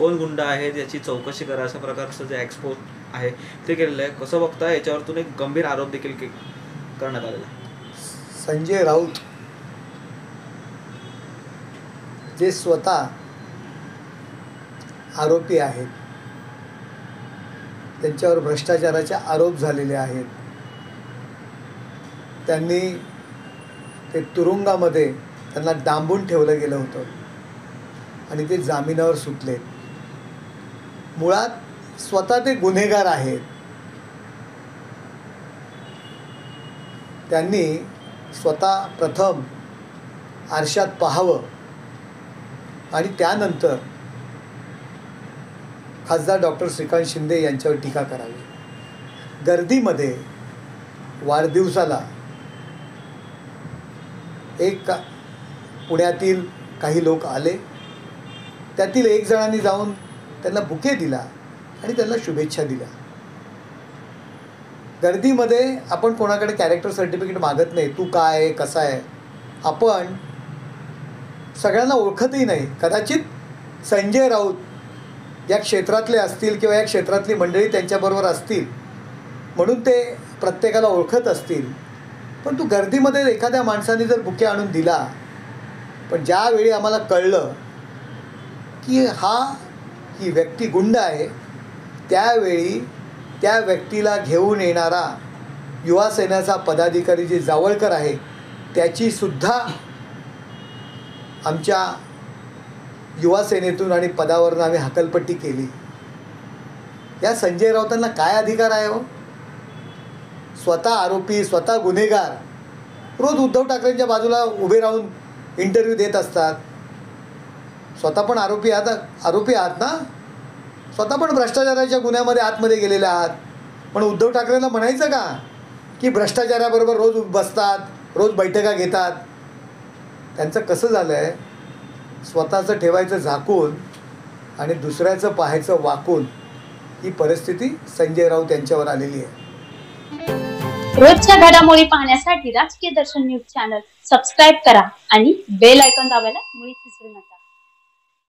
कोण गुंड आहे याची चौकशी करा अशा प्रकारचं जे एक्सपोज आहे ते केलेलं आहे. कसं बघता याच्यावरतून एक गंभीर आरोप देखील करण्यात आलेला आहे. संजय राऊत जे स्वतः आरोपी आहेत, त्यांच्यावर भ्रष्टाचाराचे आरोप झालेले आहेत, त्यांनी ते तुरुंगामध्ये त्यांना डांबून ठेवलं गेलं होतं आणि ते जामिनावर सुटले. मुळात स्वतः ते गुन्हेगार आहेत. त्यांनी स्वतः प्रथम आरशात पाहावं आणि त्यानंतर खासदार डॉक्टर श्रीकांत शिंदे यांच्यावर टीका करावी. गर्दीमध्ये वाढदिवसाला पुण्यातील काही लोक आले. त्यातील एक जणांनी जाऊन त्यांना बुके दिला आणि त्यांना शुभेच्छा दिल्या. गर्दीमध्ये आपण कोणाकडे कॅरेक्टर सर्टिफिकेट मागत नाही, तू काय आहे, कसा आहे. आपण सगळ्यांना ओळखतही नाही. कदाचित संजय राऊत या क्षेत्रातले असतील किंवा या क्षेत्रातली मंडळी त्यांच्याबरोबर असतील म्हणून ते प्रत्येकाला ओळखत असतील. पण तू गर्दीमध्ये एखाद्या माणसाने जर बुके आणून दिला, पण ज्यावेळी आम्हाला कळलं की ही व्यक्ती गुंड आहे, त्यावेळी त्या व्यक्तीला घेऊन येणारा युवा सेनेचा पदाधिकारी जे जावळकर आहे त्याचीसुद्धा आमच्या युवा सेनेतून आणि पदावरून आम्ही हकलपट्टी केली. या संजय राऊतांना काय अधिकार आहे हो? स्वतः आरोपी, स्वतः गुन्हेगार, रोज उद्धव ठाकरेंच्या बाजूला उभे राहून इंटरव्ह्यू देत असतात. स्वतः पण आरोपी आहात ना. स्वतः पण भ्रष्टाचाराच्या गुन्ह्यामध्ये आतमध्ये गेलेले आहात. पण उद्धव ठाकरेंना म्हणायचं का की भ्रष्टाचाराबरोबर रोज बसतात, रोज बैठका घेतात. त्यांचं कसं झालं आहे, स्वतःचं ठेवायचं झाकून आणि दुसऱ्याचं पाहायचं वाकून, ही परिस्थिती संजय राऊत यांच्यावर आलेली आहे. रोजच्या घडामोडी पाहण्यासाठी राजकीय दर्शन न्यूज चॅनल सबस्क्राईब करा आणि बेल आयकॉन दाबायला मुळीच